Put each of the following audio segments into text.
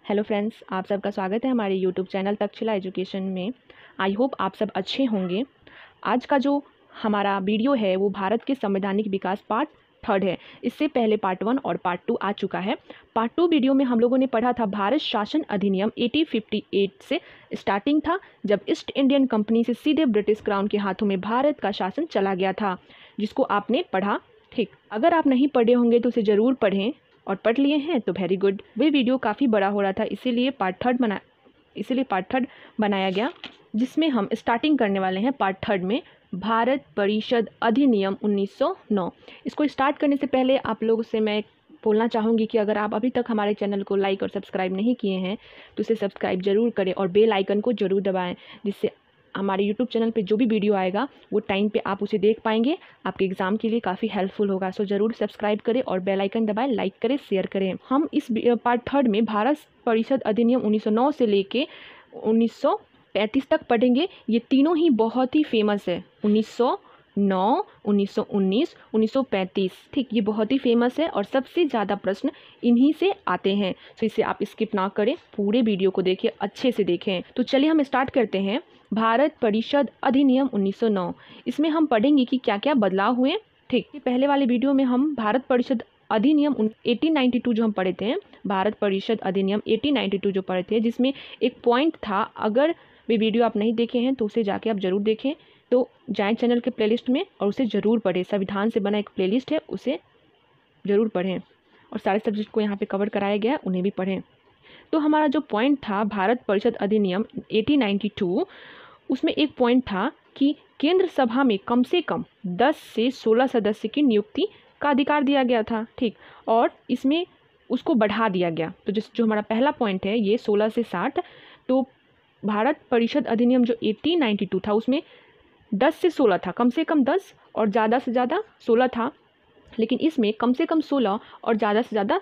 Hello friends, आप सबका स्वागत है हमारे यूट्यूब चैनल तक्षशिला एजुकेशन में। आई होप आप सब अच्छे होंगे। आज का जो हमारा वीडियो है वो भारत के संवैधानिक विकास पार्ट 3 है। इससे पहले पार्ट 1 और पार्ट 2 आ चुका है। पार्ट 2 वीडियो में हम लोगों ने पढ़ा था भारत शासन अधिनियम 1858 से स्टार्टिंग था, जब ईस्ट इंडियन कंपनी से सीधे ब्रिटिश क्राउन के हाथों में भारत का शासन चला गया था, जिसको आपने पढ़ा। ठीक, अगर आप नहीं पढ़े होंगे तो उसे ज़रूर पढ़ें, और पढ़ लिए हैं तो वेरी गुड। वे वीडियो काफ़ी बड़ा हो रहा था, इसीलिए पार्ट थर्ड बनाया गया, जिसमें हम स्टार्टिंग करने वाले हैं पार्ट 3 में भारत परिषद अधिनियम 1909। इसको स्टार्ट करने से पहले आप लोगों से मैं बोलना चाहूँगी कि अगर आप अभी तक हमारे चैनल को लाइक और सब्सक्राइब नहीं किए हैं तो उसे सब्सक्राइब जरूर करें और बेल आइकन को जरूर दबाएं, जिससे हमारे यूट्यूब चैनल पे जो भी वीडियो आएगा वो टाइम पे आप उसे देख पाएंगे। आपके एग्ज़ाम के लिए काफ़ी हेल्पफुल होगा। सो ज़रूर सब्सक्राइब करें और बेल आइकन दबाएं, लाइक करें, शेयर करें। हम इस पार्ट 3 में भारत परिषद अधिनियम 1909 से लेके 1935 तक पढ़ेंगे। ये तीनों ही बहुत ही फेमस है, 1909, 1919, 1935। ठीक, ये बहुत ही फेमस है और सबसे ज़्यादा प्रश्न इन्हीं से आते हैं। तो इसे आप स्किप ना करें, पूरे वीडियो को देखें, अच्छे से देखें। तो चलिए हम स्टार्ट करते हैं। भारत परिषद अधिनियम 1909, इसमें हम पढ़ेंगे कि क्या क्या बदलाव हुए। ठीक, पहले वाले वीडियो में हम भारत परिषद अधिनियम 1892 जो हम पढ़े थे, भारत परिषद अधिनियम 1892 जो पढ़े थे, जिसमें एक पॉइंट था। अगर वे वीडियो आप नहीं देखे हैं तो उसे जाके आप ज़रूर देखें। तो जाएं चैनल के प्लेलिस्ट में और उसे ज़रूर पढ़ें। संविधान से बना एक प्लेलिस्ट है, उसे ज़रूर पढ़ें, और सारे सब्जेक्ट को यहाँ पे कवर कराया गया, उन्हें भी पढ़ें। तो हमारा जो पॉइंट था भारत परिषद अधिनियम 1892, उसमें एक पॉइंट था कि केंद्र सभा में कम से कम 10 से 16 सदस्य की नियुक्ति का अधिकार दिया गया था। ठीक, और इसमें उसको बढ़ा दिया गया। तो जो हमारा पहला पॉइंट है ये 16 से 60। तो भारत परिषद अधिनियम जो 1892 था उसमें 10 से 16 था, कम से कम 10 और ज़्यादा से ज़्यादा 16 था, लेकिन इसमें कम से कम 16 और ज़्यादा से ज़्यादा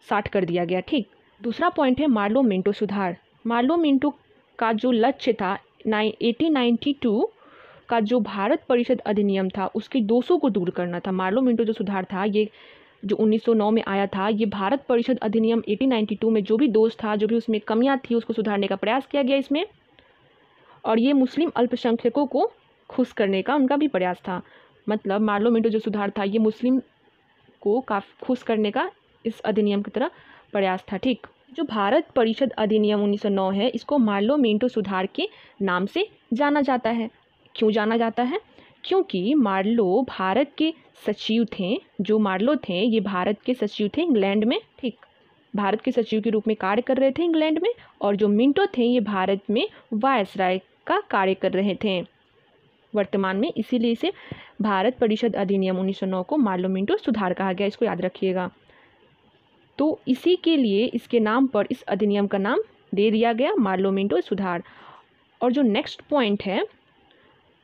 60 कर दिया गया। ठीक, दूसरा पॉइंट है मार्लो मिंटो सुधार। मार्लो मिंटो का जो लक्ष्य था 1892 का जो भारत परिषद अधिनियम था उसके दोषों को दूर करना था। मार्लो मिंटो जो सुधार था, ये जो 1909 में आया था, ये भारत परिषद अधिनियम 1892 में जो भी दोष था, जो भी उसमें कमियां थी, उसको सुधारने का प्रयास किया गया इसमें। और ये मुस्लिम अल्पसंख्यकों को खुश करने का उनका भी प्रयास था। मतलब मार्लो मिंटो जो सुधार था ये मुस्लिम को काफ़ी खुश करने का इस अधिनियम की तरह प्रयास था। ठीक, जो भारत परिषद अधिनियम 1909 है, इसको मार्लो मिंटो सुधार के नाम से जाना जाता है। क्यों जाना जाता है? क्योंकि मार्लो भारत के सचिव थे। जो मार्लो थे ये भारत के सचिव थे इंग्लैंड में। ठीक, भारत के सचिव के रूप में कार्य कर रहे थे इंग्लैंड में, और जो मिंटो थे ये भारत में वायसराय का कार्य कर रहे थे वर्तमान में। इसीलिए इसे भारत परिषद अधिनियम 1909 को मार्लो मिंटो सुधार कहा गया, इसको याद रखिएगा। तो इसी के लिए इसके नाम पर इस अधिनियम का नाम दे दिया गया, मार्लो मिंटो सुधार। और जो नेक्स्ट पॉइंट है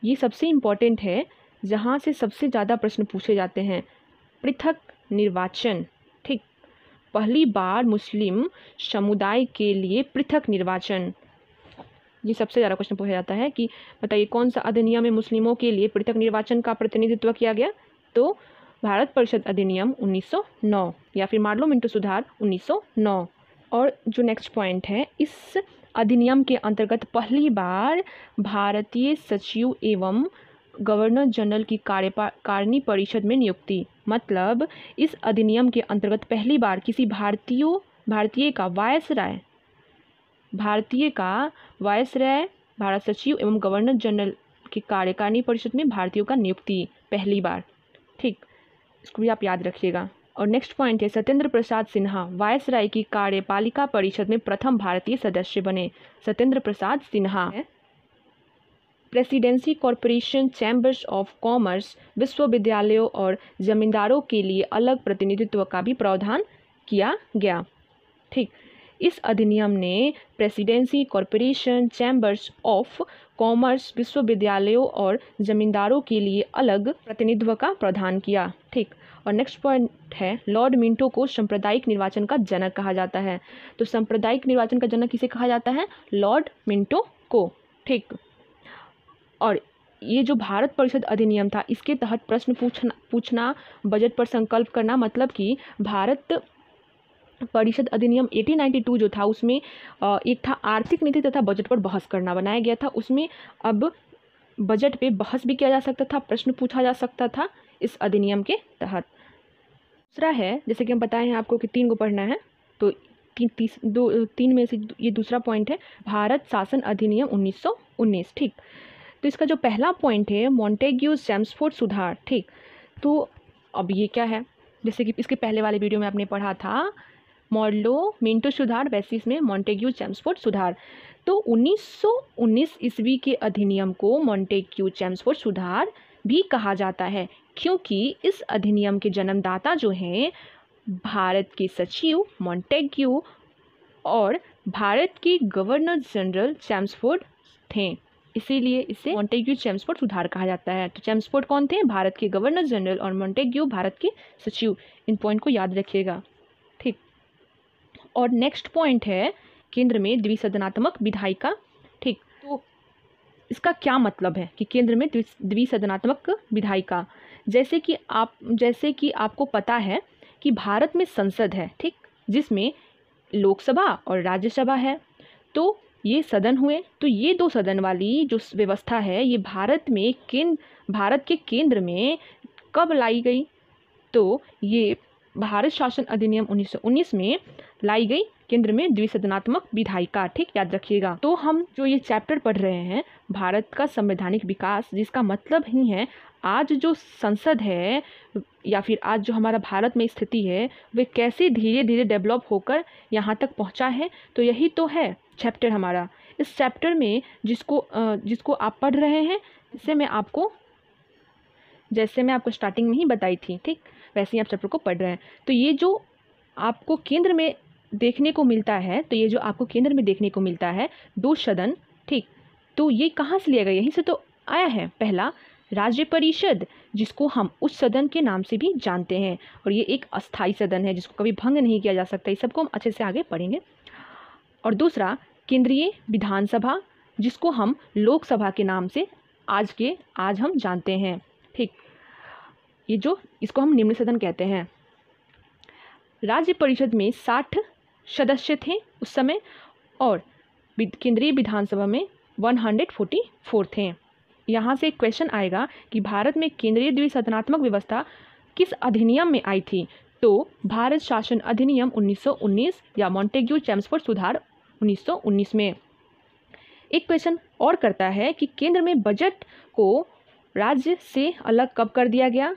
ये सबसे इम्पॉर्टेंट है, जहाँ से सबसे ज़्यादा प्रश्न पूछे जाते हैं, पृथक निर्वाचन। ठीक, पहली बार मुस्लिम समुदाय के लिए पृथक निर्वाचन, ये सबसे ज़्यादा क्वेश्चन पूछा जाता है कि बताइए कौन सा अधिनियम में मुस्लिमों के लिए पृथक निर्वाचन का प्रतिनिधित्व किया गया। तो भारत परिषद अधिनियम 1909 या फिर मार्लो मिंटो सुधार 1909। और जो नेक्स्ट पॉइंट है, इस अधिनियम के अंतर्गत पहली बार भारतीय सचिव एवं गवर्नर जनरल की कार्यकारिणी परिषद में नियुक्ति। मतलब इस अधिनियम के अंतर्गत पहली बार किसी भारतीय का वायसराय, भारत सचिव एवं गवर्नर जनरल की कार्यकारिणी परिषद में भारतीयों का नियुक्ति पहली बार। ठीक, इसको भी आप याद रखिएगा। और नेक्स्ट पॉइंट है सत्येंद्र प्रसाद सिन्हा वायसराय की कार्यपालिका परिषद में प्रथम भारतीय सदस्य बने। Satyendra Prasad Sinha presidency corporation, chambers of commerce, विश्वविद्यालयों और जमींदारों के लिए अलग प्रतिनिधित्व का भी प्रावधान किया गया। ठीक, इस अधिनियम ने presidency corporation, chambers of commerce, विश्वविद्यालयों और जमींदारों के लिए अलग प्रतिनिधित्व का प्रावधान किया। ठीक, और नेक्स्ट पॉइंट है लॉर्ड मिंटो को सांप्रदायिक निर्वाचन का जनक कहा जाता है। तो सांप्रदायिक निर्वाचन का जनक किसे कहा जाता है? लॉर्ड मिंटो को। ठीक, और ये जो भारत परिषद अधिनियम था इसके तहत प्रश्न पूछना, बजट पर संकल्प करना, मतलब कि भारत परिषद अधिनियम 1892 जो था उसमें एक था आर्थिक नीति तथा बजट पर बहस करना बनाया गया था। उसमें अब बजट पे बहस भी किया जा सकता था, प्रश्न पूछा जा सकता था इस अधिनियम के तहत। दूसरा है, जैसे कि हम बताए हैं आपको कि 3 को पढ़ना है, तो तीन में से ये दूसरा पॉइंट है भारत शासन अधिनियम 1919। ठीक, तो इसका जो पहला पॉइंट है मॉन्टेग्यू चेम्सफोर्ड सुधार। ठीक, तो अब ये क्या है, जैसे कि इसके पहले वाले वीडियो में आपने पढ़ा था मॉडलो मिंटो सुधार, वैसे इसमें मॉन्टेग्यू चेम्सफोर्ड सुधार। तो 1919 ईस्वी के अधिनियम को मॉन्टेग्यू चेम्सफोर्ड सुधार भी कहा जाता है, क्योंकि इस अधिनियम के जन्मदाता जो हैं भारत के सचिव मॉन्टेग्यू और भारत के गवर्नर जनरल चेम्सफोर्ड थे, इसीलिए इसे मॉन्टेग्यू चेम्सफोर्ड सुधार कहा जाता है। तो चेम्सफोर्ड कौन थे? भारत के गवर्नर जनरल, और मॉन्टेग्यू भारत के सचिव। इन पॉइंट को याद रखिएगा। ठीक, और नेक्स्ट पॉइंट है केंद्र में द्विसदनात्मक विधायिका। ठीक, तो इसका क्या मतलब है कि केंद्र में द्विसदनात्मक विधायिका? जैसे कि आपको पता है कि भारत में संसद है, ठीक, जिसमें लोकसभा और राज्यसभा है। तो ये सदन हुए, तो ये 2 सदन वाली जो व्यवस्था है ये भारत के केंद्र में कब लाई गई? तो ये भारत शासन अधिनियम 1919 में लाई गई, केंद्र में द्विसदनात्मक विधायिका। ठीक, याद रखिएगा। तो हम जो ये चैप्टर पढ़ रहे हैं भारत का संवैधानिक विकास, जिसका मतलब ही है आज जो संसद है या फिर आज जो हमारा भारत में स्थिति है वे कैसे धीरे धीरे डेवलप होकर यहाँ तक पहुँचा है, तो यही तो है चैप्टर हमारा। इस चैप्टर में जिसको आप पढ़ रहे हैं, जैसे मैं आपको स्टार्टिंग में ही बताई थी, ठीक, वैसे ही आप चैप्टर को पढ़ रहे हैं। तो ये जो आपको केंद्र में देखने को मिलता है, 2 सदन, ठीक, तो ये कहाँ से लिया गया? यहीं से तो आया है। पहला राज्य परिषद, जिसको हम उच्च सदन के नाम से भी जानते हैं, और ये एक अस्थाई सदन है जिसको कभी भंग नहीं किया जा सकता। इस सबको हम अच्छे से आगे पढ़ेंगे। और दूसरा केंद्रीय विधानसभा, जिसको हम लोकसभा के नाम से आज हम जानते हैं। ठीक, इसको हम निम्न सदन कहते हैं। राज्य परिषद में 60 सदस्य थे उस समय, और केंद्रीय विधानसभा में 144 थे। यहाँ से एक क्वेश्चन आएगा कि भारत में केंद्रीय द्विसदनात्मक व्यवस्था किस अधिनियम में आई थी? तो भारत शासन अधिनियम 1919 या मॉन्टेग्यू चेम्सफोर्ड सुधार 1919 में। एक क्वेश्चन और करता है कि केंद्र में बजट को राज्य से अलग कब कर दिया गया?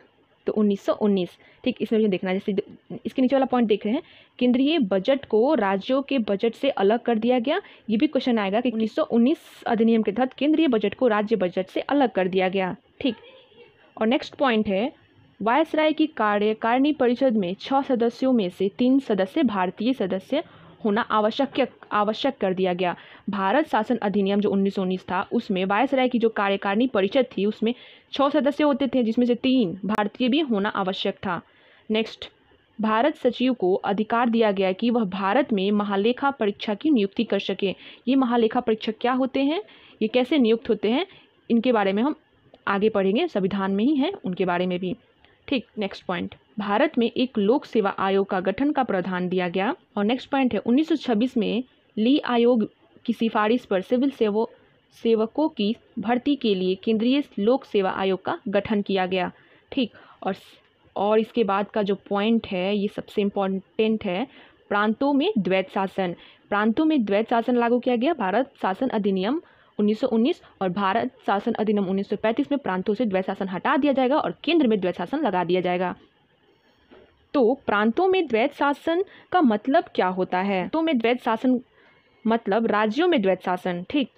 तो 1919। ठीक, इसमें मुझे देखना है, जैसे इसके नीचे वाला पॉइंट देख रहे हैं, केंद्रीय बजट को राज्यों के बजट से अलग कर दिया गया। ये भी क्वेश्चन आएगा कि 1919 अधिनियम के तहत केंद्रीय बजट को राज्य बजट से अलग कर दिया गया। ठीक, और नेक्स्ट पॉइंट है वायसराय की कार्यकारिणी परिषद में 6 सदस्यों में से 3 सदस्य भारतीय सदस्य होना आवश्यक कर दिया गया। भारत शासन अधिनियम जो 1919 था उसमें वायसराय की जो कार्यकारिणी परिषद थी उसमें 6 सदस्य होते थे, जिसमें से 3 भारतीय भी होना आवश्यक था। नेक्स्ट, भारत सचिव को अधिकार दिया गया कि वह भारत में महालेखा परीक्षक की नियुक्ति कर सके। ये महालेखा परीक्षक क्या होते हैं, ये कैसे नियुक्त होते हैं, इनके बारे में हम आगे पढ़ेंगे, संविधान में ही है उनके बारे में भी। ठीक, नेक्स्ट पॉइंट, भारत में एक लोक सेवा आयोग का गठन का प्रावधान दिया गया। और नेक्स्ट पॉइंट है 1926 में ली आयोग की सिफारिश पर सिविल सेवकों की भर्ती के लिए केंद्रीय लोक सेवा आयोग का गठन किया गया। ठीक, और इसके बाद का जो पॉइंट है ये सबसे इम्पॉर्टेंट है, प्रांतों में द्वैत शासन लागू किया गया। भारत शासन अधिनियम 1919 और भारत शासन अधिनियम 1935 में प्रांतों से द्वैत शासन हटा दिया जाएगा और केंद्र में द्वैत शासन लगा दिया जाएगा। तो प्रांतों में द्वैत शासन का मतलब क्या होता है? तो में द्वैत शासन मतलब राज्यों में द्वैत शासन। ठीक,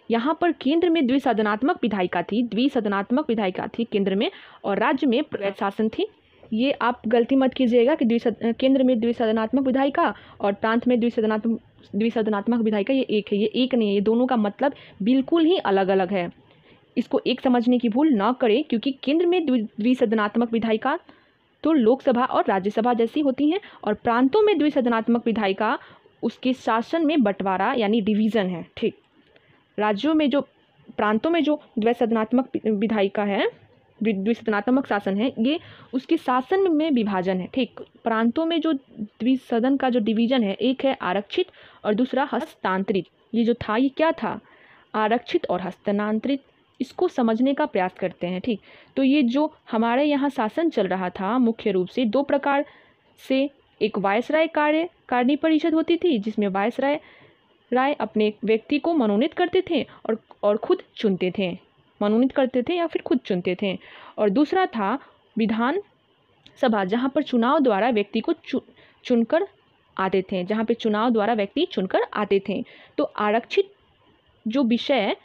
यहाँ पर केंद्र में द्विसदनात्मक विधायिका थी केंद्र में, और राज्य में द्वैत शासन थी। ये आप गलती मत कीजिएगा कि केंद्र में द्विसदनात्मक विधायिका और प्रांत में द्विसदनात्मक विधायिका ये एक है, ये एक नहीं है, ये दोनों का मतलब बिल्कुल ही अलग अलग है। इसको एक समझने की भूल ना करें, क्योंकि केंद्र में द्विसदनात्मक विधायिका तो लोकसभा और राज्यसभा जैसी होती हैं, और प्रांतों में द्विसदनात्मक विधायिका उसके शासन में बंटवारा यानी डिवीज़न है। ठीक, प्रांतों में जो द्विसदनात्मक विधायिका है द्विसदनात्मक शासन है, ये उसके शासन में विभाजन है। ठीक, प्रांतों में जो द्विसदन का जो डिवीजन है, एक है आरक्षित और दूसरा हस्तांतरित। ये जो था, ये क्या था, आरक्षित और हस्तांतरित, इसको समझने का प्रयास करते हैं। ठीक, तो ये जो हमारे यहाँ शासन चल रहा था मुख्य रूप से दो प्रकार से, एक वायसराय कार्यकारिणी परिषद होती थी, जिसमें वायसराय अपने व्यक्ति को मनोनीत करते थे और खुद चुनते थे, मनोनीत करते थे या फिर खुद चुनते थे। और दूसरा था विधान सभा, जहाँ पर चुनाव द्वारा व्यक्ति को चुनकर आते थे, जहाँ पे चुनाव द्वारा व्यक्ति चुनकर आते थे। तो आरक्षित जो विषय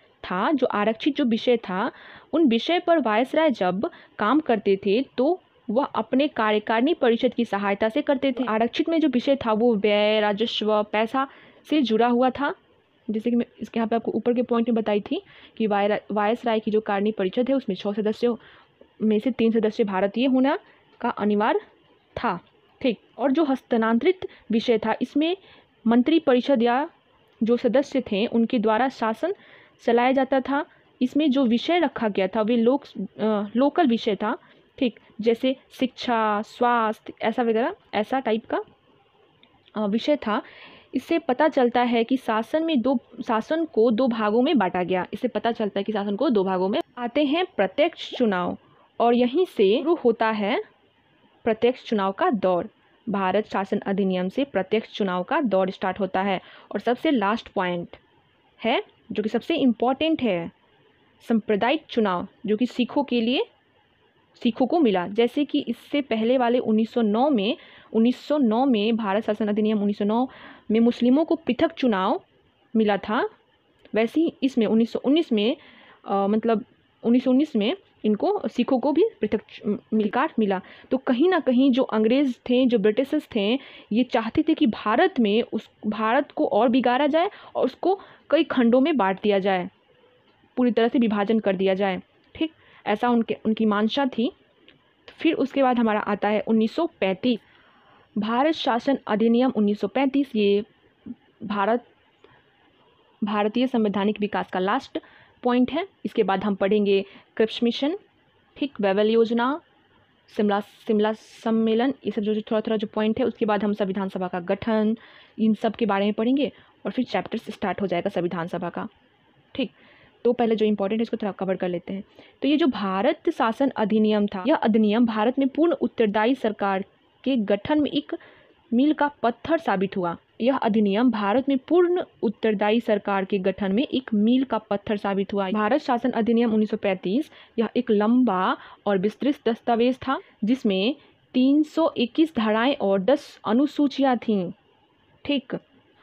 था, उन विषय पर वायसराय जब काम करते थे तो वह अपने कार्यकारिणी परिषद की सहायता से करते थे। आरक्षित में जो विषय था वो व्यय, राजस्व, पैसा से जुड़ा हुआ था। जैसे कि मैं इसके यहाँ पे आपको ऊपर के पॉइंट में बताई थी कि वायसराय की जो कारिणी परिषद है उसमें 6 सदस्यों में से 3 सदस्य भारतीय होना का अनिवार्य था। ठीक, और जो हस्तांतरित विषय था, इसमें मंत्री परिषद या जो सदस्य थे उनके द्वारा शासन चलाया जाता था। इसमें जो विषय रखा गया था वे लोकल विषय था। ठीक, जैसे शिक्षा, स्वास्थ्य, ऐसा वगैरह, ऐसा टाइप का विषय था। इससे पता चलता है कि शासन को दो भागों में बांटा गया। इससे पता चलता है कि शासन को 2 भागों में आते हैं प्रत्यक्ष चुनाव, और यहीं से शुरू होता है प्रत्यक्ष चुनाव का दौर। भारत शासन अधिनियम से प्रत्यक्ष चुनाव का दौर स्टार्ट होता है। और सबसे लास्ट पॉइंट है जो कि सबसे इम्पॉर्टेंट है, सांप्रदायिक चुनाव, जो कि सिखों को मिला। जैसे कि इससे पहले वाले 1909 में भारत शासन अधिनियम 1909 में मुस्लिमों को पृथक चुनाव मिला था, वैसे ही इसमें 1919 में 1919 में इनको सिखों को भी पृथक अधिकार मिला। तो कहीं ना कहीं जो अंग्रेज़ थे, जो ब्रिटिशर्स थे, ये चाहते थे कि भारत को और बिगाड़ा जाए और उसको कई खंडों में बांट दिया जाए, पूरी तरह से विभाजन कर दिया जाए। ठीक, ऐसा उनकी मांशा थी। फिर उसके बाद हमारा आता है 1935, भारत शासन अधिनियम 1935। ये भारतीय संवैधानिक विकास का लास्ट पॉइंट है। इसके बाद हम पढ़ेंगे क्रिप्स मिशन, ठीक, वेवेल योजना, शिमला सम्मेलन, ये सब जो थोड़ा जो पॉइंट है। उसके बाद हम संविधान सभा का गठन, इन सब के बारे में पढ़ेंगे और फिर चैप्टर्स स्टार्ट हो जाएगा संविधान सभा का। ठीक, तो पहले जो इंपॉर्टेंट है इसको थोड़ा कवर कर लेते हैं। तो ये जो भारत शासन अधिनियम था, यह अधिनियम भारत में पूर्ण उत्तरदायी सरकार के गठन में एक मील का पत्थर साबित हुआ। यह अधिनियम भारत में पूर्ण उत्तरदायी सरकार के गठन में एक मील का पत्थर साबित हुआ। भारत शासन अधिनियम 1935 यह एक लंबा और विस्तृत दस्तावेज था, जिसमें 321 धाराएं और 10 अनुसूचियां थीं। ठीक,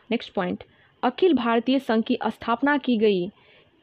नेक्स्ट पॉइंट, अखिल भारतीय संघ की स्थापना की गई।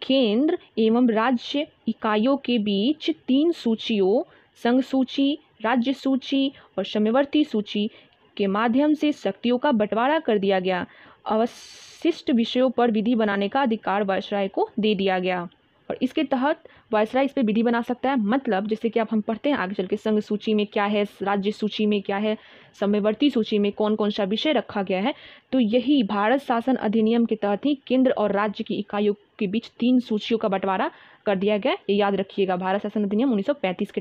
केंद्र एवं राज्य इकाइयों के बीच 3 सूचियों, संघ सूची, राज्य सूची और समवर्ती सूची के माध्यम से शक्तियों का बंटवारा कर दिया गया। अवशिष्ट विषयों पर विधि बनाने का अधिकार वायसराय को दे दिया गया और इसके तहत वायसराय इस पर विधि बना सकता है। मतलब जैसे कि आप हम पढ़ते हैं आगे चल के, संघ सूची में क्या है, राज्य सूची में क्या है, समवर्ती सूची में कौन कौन सा विषय रखा गया है। तो यही भारत शासन अधिनियम के तहत ही केंद्र और राज्य की इकाइयों के बीच 3 सूचियों का बंटवारा कर दिया गया। ये याद रखिएगा, भारत शासन अधिनियम 1935 के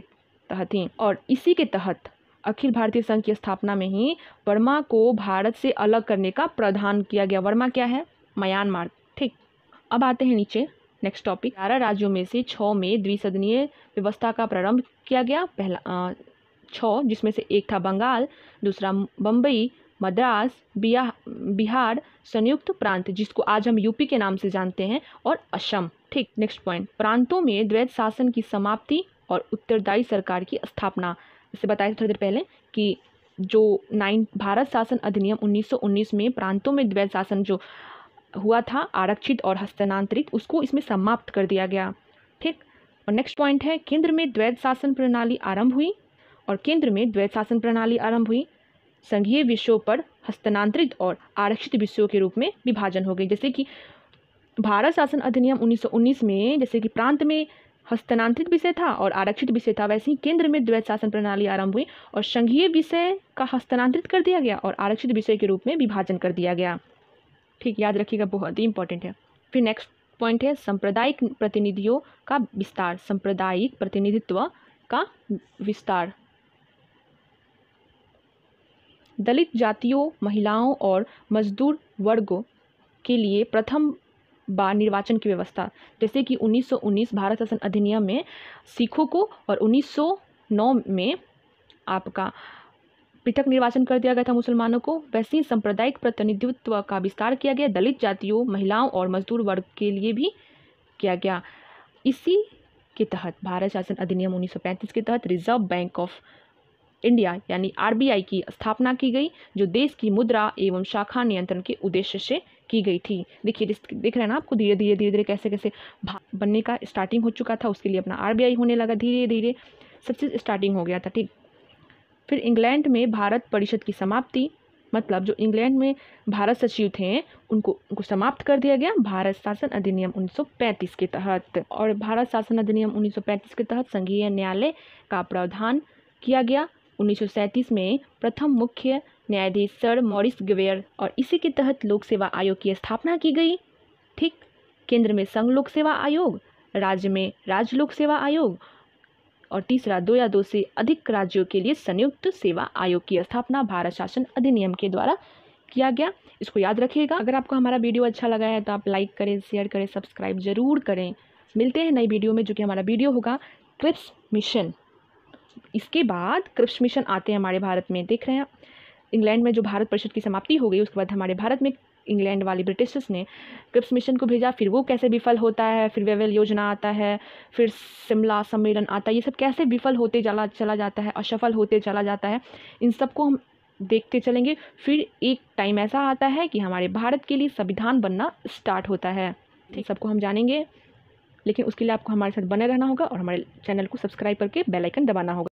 तहत ही। और इसी के तहत अखिल भारतीय संघ की स्थापना में ही वर्मा को भारत से अलग करने का प्रावधान किया गया। वर्मा क्या है, म्यांमार। ठीक, अब आते हैं नीचे, नेक्स्ट टॉपिक। 11 राज्यों में से 6 में द्विसदनीय व्यवस्था का प्रारंभ किया गया। पहला 6, जिसमें से एक था बंगाल, दूसरा बम्बई, मद्रास, बिहार, संयुक्त प्रांत, जिसको आज हम यूपी के नाम से जानते हैं, और असम। ठीक, नेक्स्ट पॉइंट, प्रांतों में द्वैत शासन की समाप्ति और उत्तरदायी सरकार की स्थापना। जैसे बताया थोड़ी देर पहले कि जो भारत शासन अधिनियम 1919 में प्रांतों में द्वैत शासन जो हुआ था, आरक्षित और हस्तांतरित, उसको इसमें समाप्त कर दिया गया। ठीक, और नेक्स्ट पॉइंट है, केंद्र में द्वैत शासन प्रणाली आरंभ हुई। और केंद्र में द्वैत शासन प्रणाली आरंभ हुई, संघीय विषयों पर हस्तांतरित और आरक्षित विषयों के रूप में विभाजन हो गई। जैसे कि भारत शासन अधिनियम 1919 में जैसे कि प्रांत में हस्तांतरित विषय था और आरक्षित विषय था, वैसे ही केंद्र में द्वैत शासन प्रणाली आरंभ हुई और संघीय विषय का हस्तांतरित कर दिया गया और आरक्षित विषय के रूप में विभाजन कर दिया गया। ठीक, याद रखिएगा, बहुत ही इंपॉर्टेंट है। फिर नेक्स्ट पॉइंट है सांप्रदायिक प्रतिनिधियों का विस्तार। सांप्रदायिक प्रतिनिधित्व का विस्तार। दलित जातियों, महिलाओं और मजदूर वर्गों के लिए प्रथम बार निर्वाचन की व्यवस्था, जैसे कि 1919 भारत शासन अधिनियम में सिखों को और 1909 में आपका पृथक निर्वाचन कर दिया गया था मुसलमानों को, वैसे ही सांप्रदायिक प्रतिनिधित्व का विस्तार किया गया। दलित जातियों, महिलाओं और मजदूर वर्ग के लिए भी किया गया। इसी के तहत भारत शासन अधिनियम 1935 के तहत रिजर्व बैंक ऑफ इंडिया यानी RBI की स्थापना की गई, जो देश की मुद्रा एवं शाखा नियंत्रण के उद्देश्य से की गई थी। देखिए, दिख रहा है ना आपको, धीरे धीरे कैसे कैसे बनने का स्टार्टिंग हो चुका था, उसके लिए अपना RBI होने लगा, धीरे धीरे सब चीज़ स्टार्टिंग हो गया था। ठीक, फिर इंग्लैंड में भारत परिषद की समाप्ति, मतलब जो इंग्लैंड में भारत सचिव थे उनको समाप्त कर दिया गया भारत शासन अधिनियम 1935 के तहत। और भारत शासन अधिनियम 1935 के तहत संघीय न्यायालय का प्रावधान किया गया। 1937 में प्रथम मुख्य न्यायाधीश सर मॉरिस ग्वेयर, और इसी के तहत लोक सेवा आयोग की स्थापना की गई। ठीक, केंद्र में संघ लोक सेवा आयोग, राज्य में राज्य लोक सेवा आयोग, और तीसरा 2 या 2 से अधिक राज्यों के लिए संयुक्त सेवा आयोग की स्थापना भारत शासन अधिनियम के द्वारा किया गया। इसको याद रखिएगा। अगर आपको हमारा वीडियो अच्छा लगा है तो आप लाइक करें, शेयर करें, सब्सक्राइब जरूर करें। मिलते हैं नई वीडियो में, जो कि हमारा वीडियो होगा क्रिप्स मिशन। इसके बाद क्रिप्स मिशन आते हैं हमारे भारत में। देख रहे हैं, इंग्लैंड में जो भारत परिषद की समाप्ति हो गई, उसके बाद हमारे भारत में इंग्लैंड वाले ब्रिटिशर्स ने क्रिप्स मिशन को भेजा। फिर वो कैसे विफल होता है, फिर वेवेल योजना आता है, फिर शिमला सम्मेलन आता है, ये सब कैसे विफल होते चला जाता है, असफल होते चला जाता है, इन सबको हम देखते चलेंगे। फिर एक टाइम ऐसा आता है कि हमारे भारत के लिए संविधान बनना स्टार्ट होता है। ठीक, सबको हम जानेंगे, लेकिन उसके लिए आपको हमारे साथ बने रहना होगा और हमारे चैनल को सब्सक्राइब करके बेल आइकन दबाना होगा।